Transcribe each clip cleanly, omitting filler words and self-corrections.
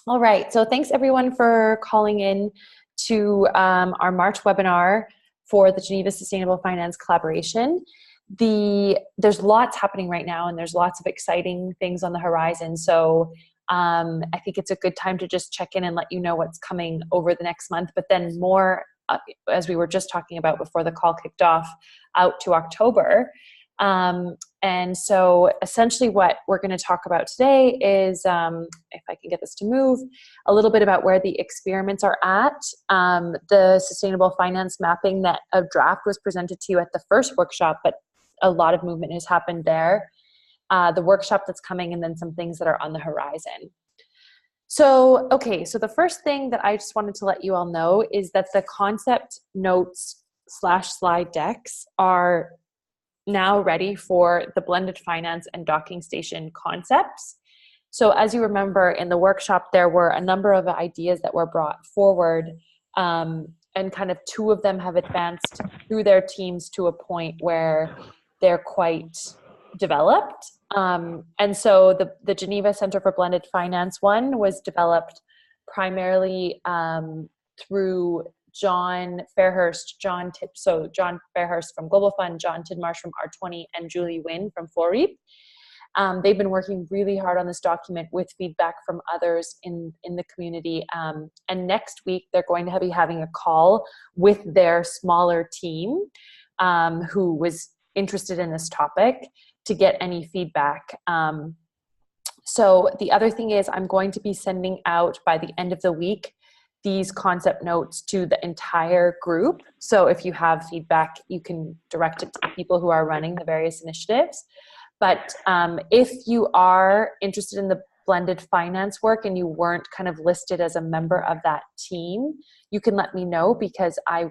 All right, so thanks everyone for calling in to our March webinar for the Geneva Sustainable Finance Collaboration. There's lots happening right now and there's lots of exciting things on the horizon. So I think it's a good time to just check in and let you know what's coming over the next month, but then more, as we were just talking about before the call kicked off, out to October. And so essentially what we're going to talk about today is, if I can get this to move, a little bit about where the experiments are at. The sustainable finance mapping, that a draft was presented to you at the first workshop, but a lot of movement has happened there. The workshop that's coming, and then some things that are on the horizon. So, okay, so the first thing that I just wanted to let you all know is that the concept notes / slide decks are now ready for the blended finance and docking station concepts. So as you remember in the workshop, there were a number of ideas that were brought forward, and kind of two of them have advanced through their teams to a point where they're quite developed. And so the Geneva Center for Blended Finance one was developed primarily through John Fairhurst, John Fairhurst from Global Fund, John Tidmarsh from R20, and Julie Wynn from FlowReap. They've been working really hard on this document with feedback from others in the community. And next week, they're going to be having a call with their smaller team who was interested in this topic to get any feedback. So the other thing is I'm going to be sending out by the end of the week these concept notes to the entire group. So if you have feedback, you can direct it to the people who are running the various initiatives. But if you are interested in the blended finance work and you weren't kind of listed as a member of that team, you can let me know, because I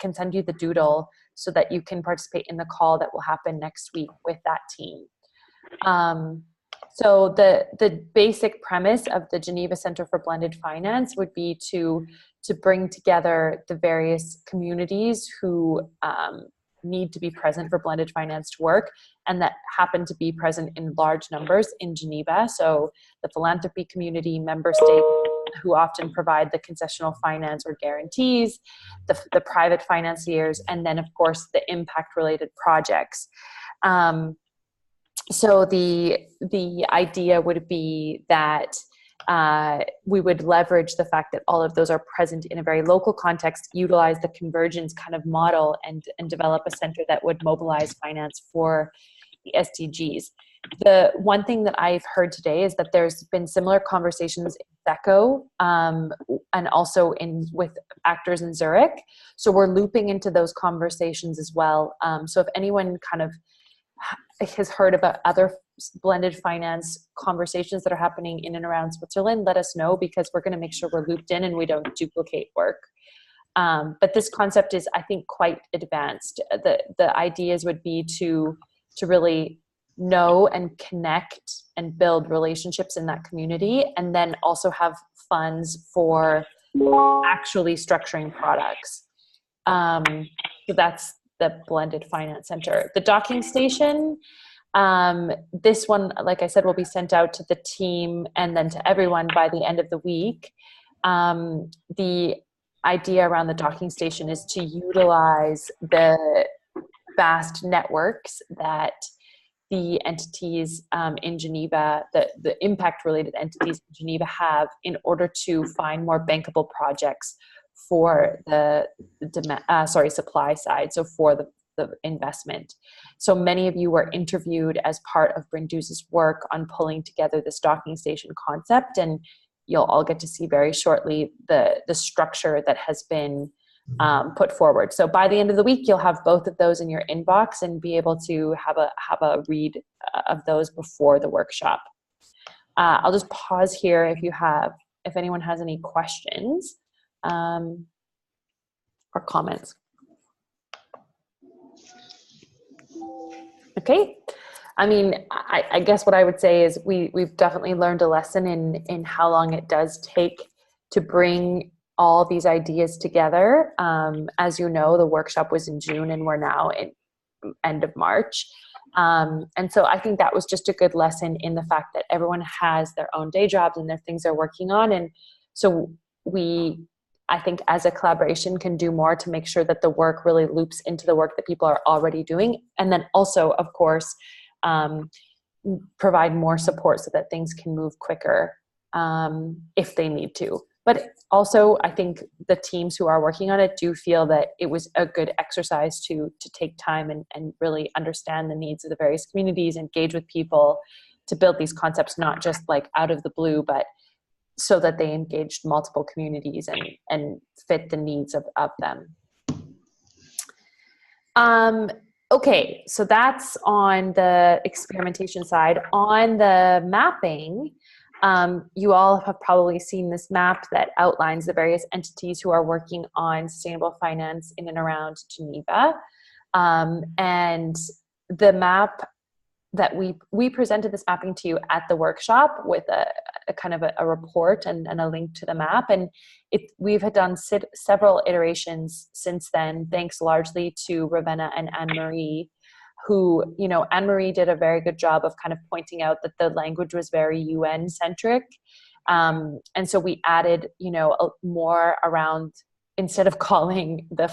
can send you the doodle so that you can participate in the call that will happen next week with that team. So the basic premise of the Geneva Center for Blended Finance would be to bring together the various communities who need to be present for blended finance to work, and that happen to be present in large numbers in Geneva. So the philanthropy community, member states who often provide the concessional finance or guarantees, the private financiers, and then of course the impact related projects. So the idea would be that we would leverage the fact that all of those are present in a very local context, utilize the convergence kind of model, and develop a center that would mobilize finance for the SDGs. The one thing that I've heard today is that there's been similar conversations in SECO and also with actors in Zurich. So we're looping into those conversations as well. So if anyone kind of has heard about other blended finance conversations that are happening in and around Switzerland, let us know, because we're going to make sure we're looped in and we don't duplicate work. But this concept is, I think, quite advanced. The ideas would be to really know and connect and build relationships in that community, and then also have funds for actually structuring products. So that's the Blended Finance Center. The docking station, this one, like I said, will be sent out to the team and then to everyone by the end of the week. The idea around the docking station is to utilize the vast networks that the entities in Geneva, the impact-related entities in Geneva have, in order to find more bankable projects for the supply side, so for the investment. So many of you were interviewed as part of Brinduz's work on pulling together this docking station concept, and you'll all get to see very shortly the structure that has been put forward. So by the end of the week, you'll have both of those in your inbox and be able to have a read of those before the workshop. I'll just pause here if anyone has any questions or comments. Okay. I mean, I guess what I would say is we've definitely learned a lesson in how long it does take to bring all these ideas together. As you know, the workshop was in June and we're now in end of March. And so I think that was just a good lesson in the fact that everyone has their own day jobs and their things they're working on. And so I think as a collaboration can do more to make sure that the work really loops into the work that people are already doing. And then also, of course, provide more support so that things can move quicker if they need to. But also, I think the teams who are working on it do feel that it was a good exercise to take time and really understand the needs of the various communities, engage with people to build these concepts, not just like out of the blue, but so that they engaged multiple communities and fit the needs of them. Okay, so that's on the experimentation side. On the mapping, you all have probably seen this map that outlines the various entities who are working on sustainable finance in and around Geneva. And the map that we presented this mapping to you at the workshop with a kind of a report and a link to the map. And we've had done several iterations since then, thanks largely to Ravenna and Anne-Marie, who, Anne-Marie did a very good job of kind of pointing out that the language was very UN centric. And so we added, more around, instead of calling the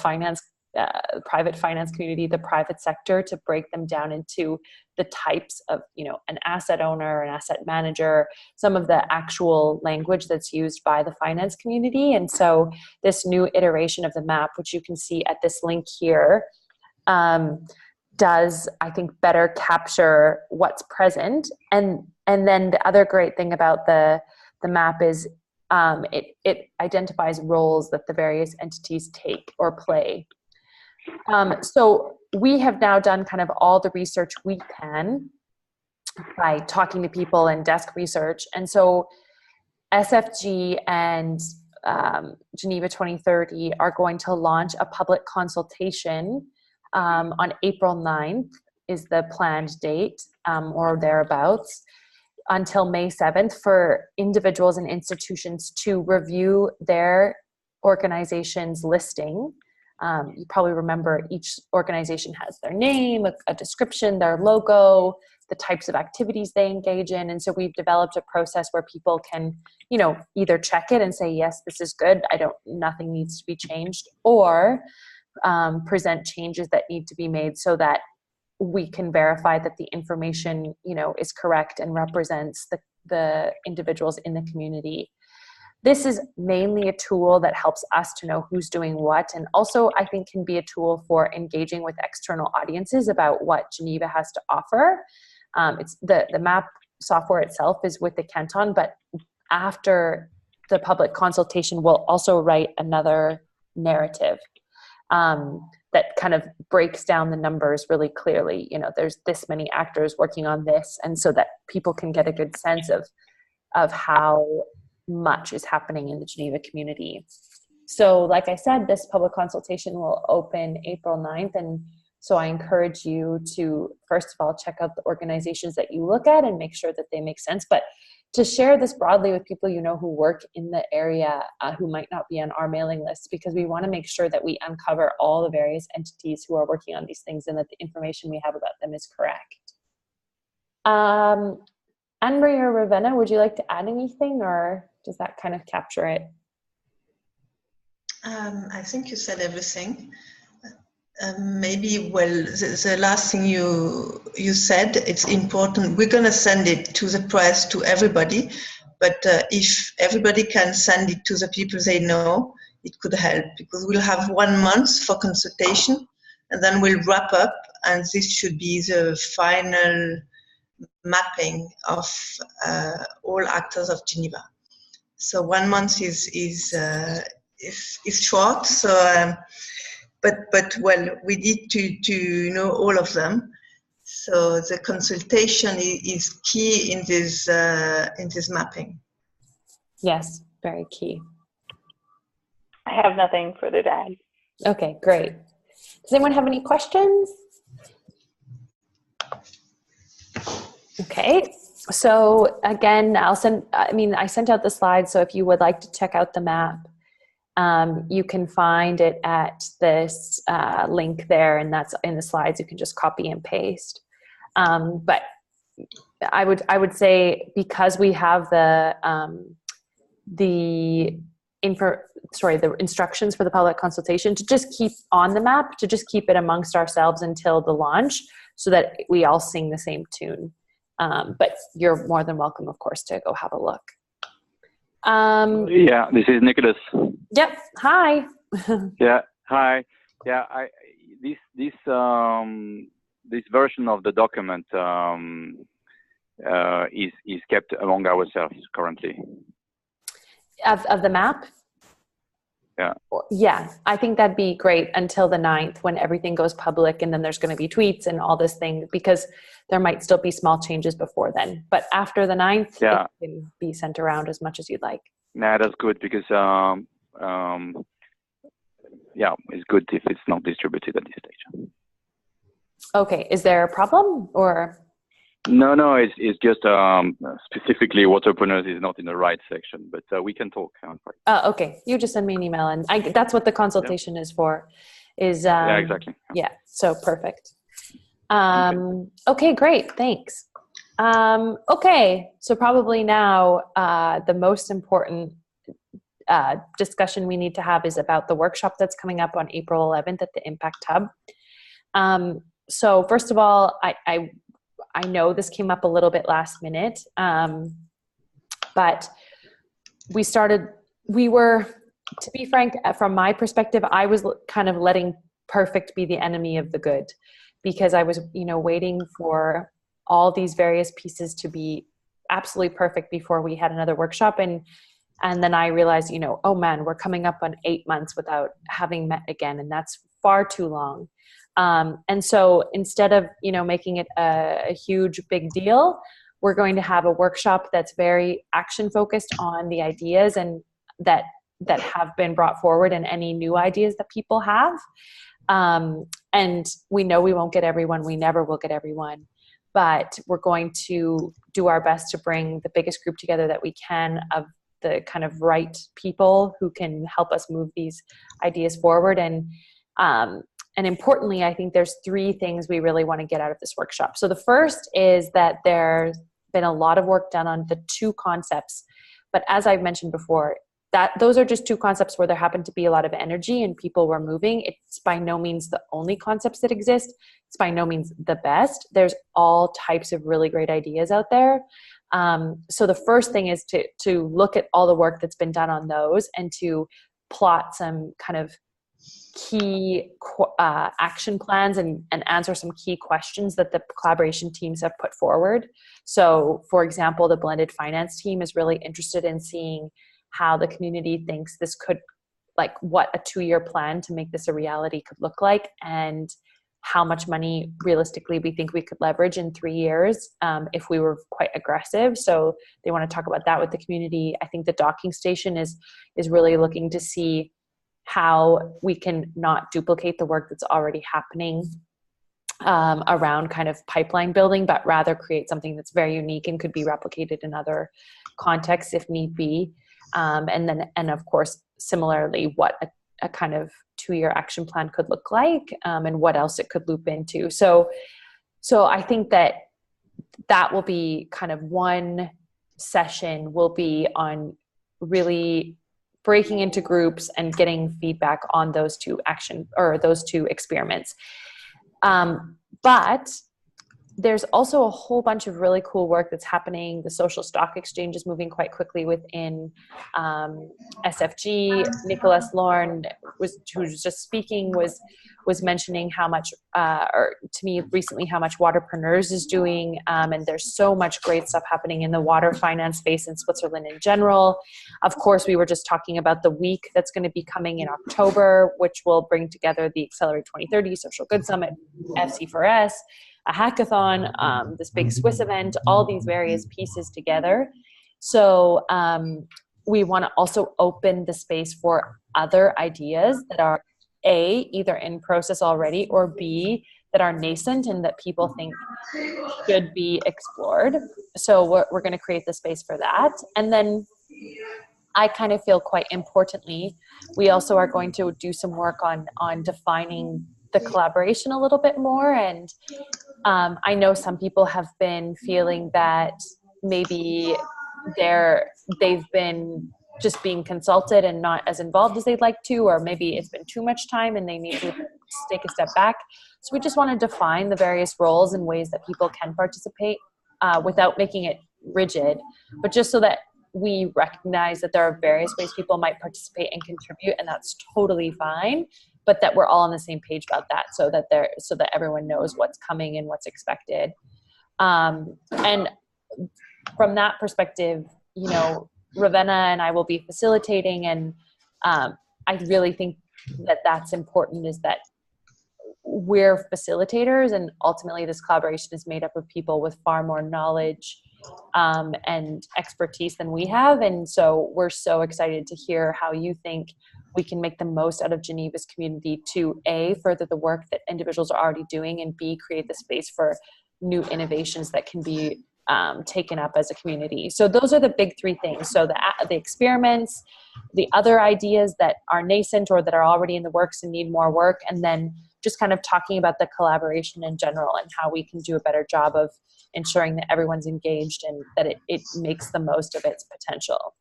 private finance community the private sector, to break them down into the types of, an asset owner, an asset manager, some of the actual language that's used by the finance community. And so this new iteration of the map, which you can see at this link here, does, I think, better capture what's present. And then the other great thing about the map is it identifies roles that the various entities take or play. So we have now done kind of all the research we can by talking to people and desk research. And so SFG and Geneva 2030 are going to launch a public consultation on April 9th is the planned date, or thereabouts, until May 7th for individuals and institutions to review their organization's listing. You probably remember each organization has their name, a description, their logo, the types of activities they engage in. And so we've developed a process where people can, either check it and say, yes, this is good, nothing needs to be changed, or present changes that need to be made so that we can verify that the information, is correct and represents the individuals in the community. This is mainly a tool that helps us to know who's doing what, and also I think can be a tool for engaging with external audiences about what Geneva has to offer. It's the map software itself is with the canton, but after the public consultation, we'll also write another narrative that kind of breaks down the numbers really clearly. There's this many actors working on this, and so that people can get a good sense of how much is happening in the Geneva community. So like I said, this public consultation will open April 9th. And so I encourage you to, first of all, check out the organizations that you look at and make sure that they make sense, but to share this broadly with people who work in the area who might not be on our mailing list, because we want to make sure that we uncover all the various entities who are working on these things and that the information we have about them is correct. Anne-Marie or Ravenna, would you like to add anything, or does that kind of capture it? I think you said everything. Maybe, the last thing you said, it's important. We're going to send it to the press, to everybody, but if everybody can send it to the people they know, it could help, because we'll have 1 month for consultation, and then we'll wrap up, and this should be the final mapping of all actors of Geneva. So 1 month is short. So, but we need to know all of them. So the consultation is key in this mapping. Yes, very key. I have nothing further to add. Okay, great. Does anyone have any questions? Okay, so again, I sent out the slides, so if you would like to check out the map, you can find it at this link there, and that's in the slides. You can just copy and paste. But I would say, because we have the instructions for the public consultation, to just keep on the map, to just keep it amongst ourselves until the launch, so that we all sing the same tune. But you're more than welcome, of course, to go have a look. Yeah, this is Nicholas. Yep. Hi. Yeah. Hi. Yeah. This version of the document is kept among ourselves currently. Of the map? Yeah. Yeah, I think that'd be great until the 9th, when everything goes public, and then there's going to be tweets and all this thing, because there might still be small changes before then. But after the 9th, yeah, it can be sent around as much as you'd like. Nah, that's good, because yeah, it's good if it's not distributed at this stage. Okay, is there a problem, or? No, it's just specifically Waterpreneurs is not in the right section, but we can talk. Okay, you just send me an email, and that's what the consultation is for. Yeah, exactly. Yeah, so perfect. Okay, great, thanks. Okay, so probably now the most important discussion we need to have is about the workshop that's coming up on April 11th at the Impact Hub. So first of all, I know this came up a little bit last minute, but we were, to be frank, from my perspective, I was kind of letting perfect be the enemy of the good, because I was, waiting for all these various pieces to be absolutely perfect before we had another workshop. And then I realized, oh man, we're coming up on 8 months without having met again. And that's far too long. And so instead of, making it a huge big deal, we're going to have a workshop that's very action focused on the ideas and that have been brought forward, and any new ideas that people have. And we know we won't get everyone. We never will get everyone, but we're going to do our best to bring the biggest group together that we can of the kind of right people who can help us move these ideas forward. And importantly, I think there's 3 things we really want to get out of this workshop. So the first is that there's been a lot of work done on the 2 concepts, but as I've mentioned before, those are just 2 concepts where there happened to be a lot of energy and people were moving. It's by no means the only concepts that exist. It's by no means the best. There's all types of really great ideas out there. So the first thing is to look at all the work that's been done on those, and to plot some kind of key action plans and answer some key questions that the collaboration teams have put forward. So, for example, the blended finance team is really interested in seeing how the community thinks this could, like what a 2-year plan to make this a reality could look like, and how much money realistically we think we could leverage in 3 years if we were quite aggressive. So they want to talk about that with the community. I think the docking station is really looking to see how we can not duplicate the work that's already happening around kind of pipeline building, but rather create something that's very unique and could be replicated in other contexts if need be. And of course, similarly, what a kind of 2-year action plan could look like, and what else it could loop into. So I think that will be kind of one session will be on really breaking into groups and getting feedback on those 2 experiments. But there's also a whole bunch of really cool work that's happening. The social stock exchange is moving quite quickly within SFG. Nicholas Lorne, who was just speaking, was mentioning how much, or to me recently, how much Waterpreneurs is doing. And there's so much great stuff happening in the water finance space in Switzerland in general. Of course, we were just talking about the week that's going to be coming in October, which will bring together the Accelerate 2030 Social Good Summit, FC4S, a hackathon, this big Swiss event, all these various pieces together. So we want to also open the space for other ideas that are A, either in process already, or B, that are nascent and that people think should be explored. So we're going to create the space for that. And then I kind of feel quite importantly, we also are going to do some work on defining the collaboration a little bit more, and I know some people have been feeling that maybe they've been just being consulted and not as involved as they'd like to, or maybe it's been too much time and they need to take a step back. So we just want to define the various roles and ways that people can participate without making it rigid, but just so that we recognize that there are various ways people might participate and contribute, and that's totally fine, but that we're all on the same page about that, so that everyone knows what's coming and what's expected. And from that perspective, you know, Ravenna and I will be facilitating, and I really think that that's important, is that we're facilitators, and ultimately this collaboration is made up of people with far more knowledge and expertise than we have. And so we're so excited to hear how you think we can make the most out of Geneva's community to A, further the work that individuals are already doing, and B, create the space for new innovations that can be taken up as a community. So those are the big three things. So the experiments, the other ideas that are nascent or that are already in the works and need more work, and then just kind of talking about the collaboration in general and how we can do a better job of ensuring that everyone's engaged and that it makes the most of its potential.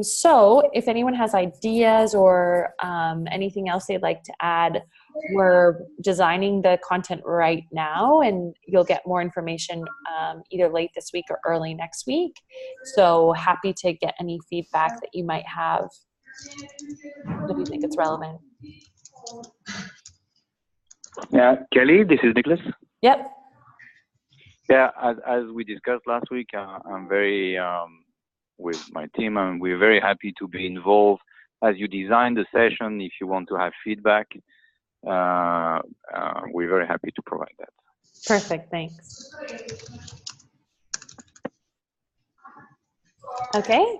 So if anyone has ideas or anything else they'd like to add, we're designing the content right now, and you'll get more information either late this week or early next week. So happy to get any feedback that you might have if you think it's relevant. Yeah, Kelly, this is Nicholas. Yep. Yeah, as we discussed last week, I'm very with my team, and we're very happy to be involved as you design the session. If you want to have feedback, we're very happy to provide that. Perfect, thanks. Okay.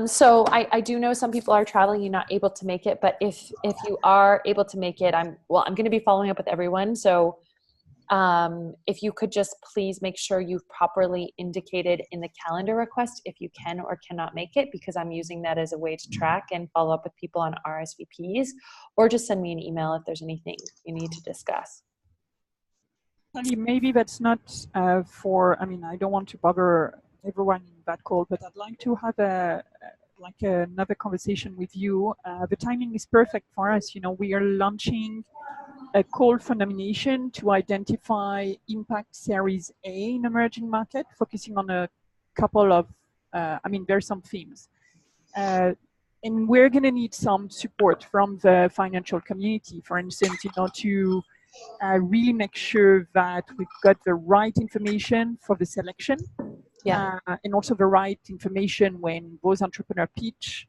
So I do know some people are traveling, you're not able to make it, but if you are able to make it, I'm going to be following up with everyone. So if you could just please make sure you've properly indicated in the calendar request if you can or cannot make it, because I'm using that as a way to track and follow up with people on RSVPs, or just send me an email if there's anything you need to discuss. Maybe that's not I mean, I don't want to bother everyone in that call, but I'd like to have another conversation with you. The timing is perfect for us. You know, we are launching a call for nomination to identify Impact Series A in emerging market, focusing on a couple of, there's some themes. And we're going to need some support from the financial community, for instance, you know, to really make sure that we've got the right information for the selection. Yeah. And also the right information when those entrepreneurs pitch.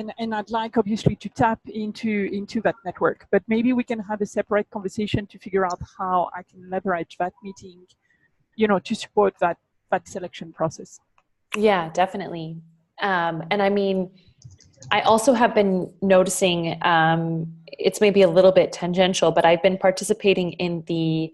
And I'd like, obviously, to tap into that network. But maybe we can have a separate conversation to figure out how I can leverage that meeting, you know, to support that selection process. Yeah, definitely. And I mean, I also have been noticing, it's maybe a little bit tangential, but I've been participating in the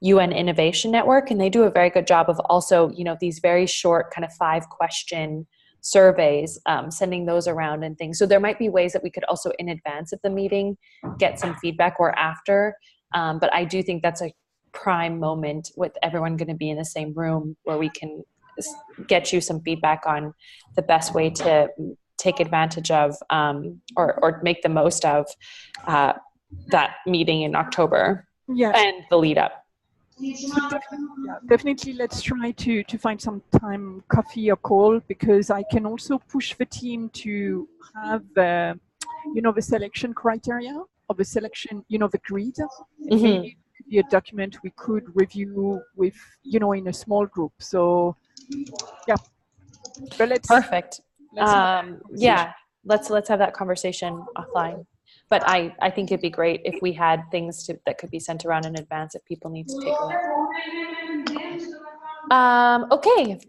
UN Innovation Network, and they do a very good job of also, you know, these very short kind of 5-question surveys, sending those around and things. So there might be ways that we could also, in advance of the meeting, get some feedback, or after. But I do think that's a prime moment with everyone going to be in the same room where we can get you some feedback on the best way to take advantage of or make the most of that meeting in October. Yes. And the lead up. Definitely let's try to find some time, coffee or call, because I can also push the team to have the selection criteria of the selection, you know, the grid. Mm-hmm. Maybe it could be a document we could review with, you know, in a small group. So yeah. But perfect. Yeah, let's have that conversation offline. But I think it'd be great if we had things that could be sent around in advance if people need to take a look. Okay.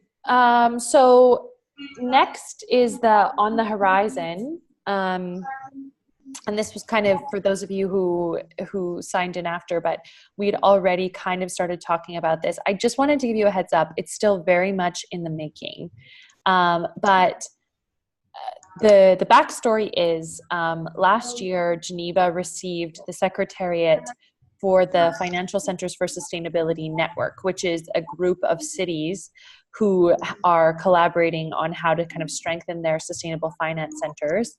So next is the On the Horizon. And this was kind of for those of you who signed in after, but we'd already kind of started talking about this. I just wanted to give you a heads up. It's still very much in the making. But the backstory is last year, Geneva received the Secretariat for the Financial Centers for Sustainability Network, which is a group of cities who are collaborating on how to kind of strengthen their sustainable finance centers.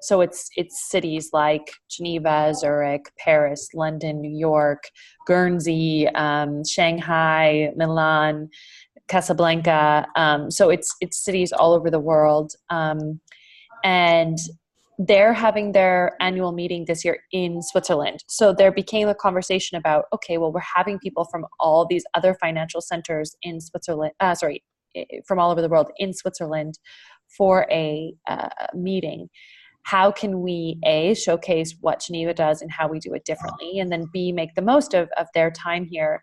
So it's cities like Geneva, Zurich, Paris, London, New York, Guernsey, Shanghai, Milan, Casablanca. So it's cities all over the world. And they're having their annual meeting this year in Switzerland. So there became a conversation about, okay, well, we're having people from all these other financial centers in Switzerland, from all over the world in Switzerland for a meeting. How can we, A, showcase what Geneva does and how we do it differently, and then B, make the most of their time here?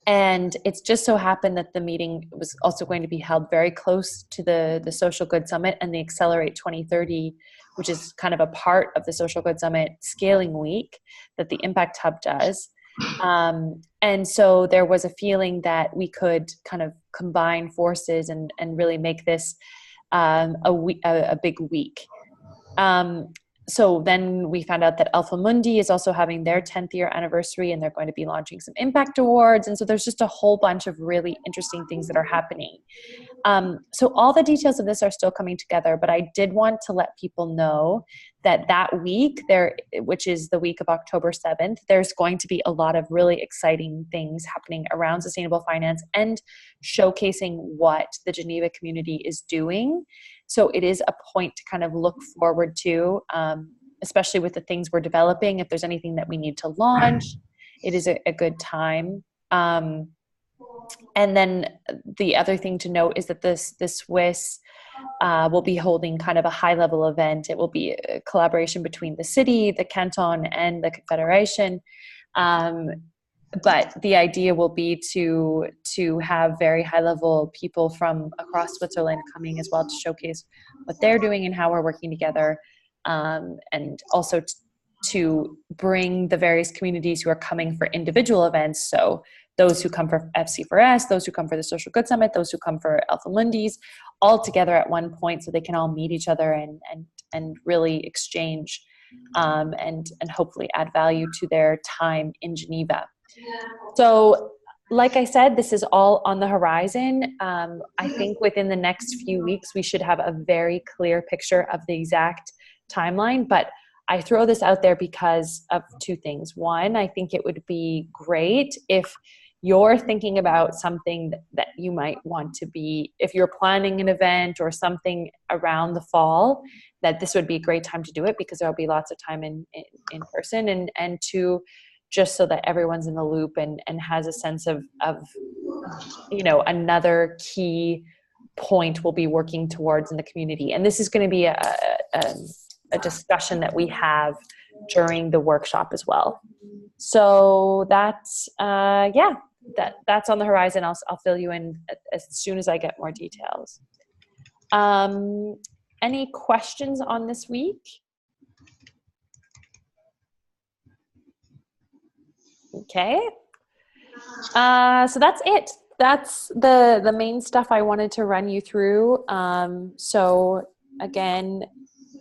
And it's just so happened that the meeting was also going to be held very close to the Social Good Summit and the Accelerate 2030, which is kind of a part of the Social Good Summit scaling week that the Impact Hub does. And so there was a feeling that we could kind of combine forces and really make this a big week. So then we found out that Alpha Mundi is also having their 10th year anniversary, and they're going to be launching some impact awards. And so there's just a whole bunch of really interesting things that are happening. So all the details of this are still coming together, but I did want to let people know that that week there, which is the week of October 7th, there's going to be a lot of really exciting things happening around sustainable finance and showcasing what the Geneva community is doing. So it is a point to kind of look forward to, especially with the things we're developing. If there's anything that we need to launch, it is a good time. And then the other thing to note is that the Swiss will be holding kind of a high-level event. It will be a collaboration between the city, the canton, and the confederation. But the idea will be to have very high-level people from across Switzerland coming as well to showcase what they're doing and how we're working together, and also to bring the various communities who are coming for individual events. So those who come for FC4S, those who come for the Social Good Summit, those who come for Alpha Mundis, all together at one point so they can all meet each other and really exchange and hopefully add value to their time in Geneva. So like I said, this is all on the horizon. I think within the next few weeks, we should have a very clear picture of the exact timeline, but I throw this out there because of two things. One, I think it would be great if you're thinking about something that you might want to be, if you're planning an event or something around the fall, that this would be a great time to do it because there'll be lots of time in person, and two, just so that everyone's in the loop and has a sense of another key point we'll be working towards in the community. And this is going to be a discussion that we have during the workshop as well. So that's that's on the horizon. I'll fill you in as soon as I get more details. Any questions on this week? Okay. So that's it. That's the main stuff I wanted to run you through. So again,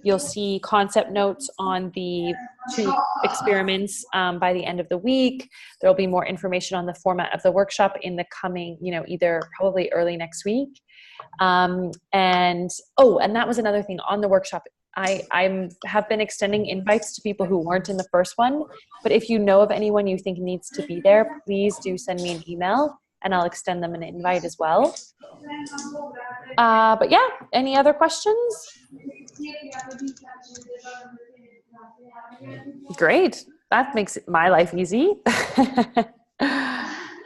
you'll see concept notes on the 2 experiments by the end of the week. There'll be more information on the format of the workshop in the coming, either probably early next week. And that was another thing on the workshop. I have been extending invites to people who weren't in the first one, but if you know of anyone you think needs to be there, please do send me an email and I'll extend them an invite as well. But yeah, any other questions? Great. That makes my life easy.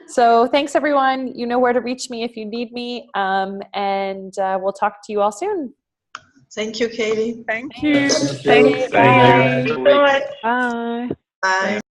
So thanks everyone. You know where to reach me if you need me. And we'll talk to you all soon. Thank you, Katie. Thank you. Thank you so much. Bye. Bye.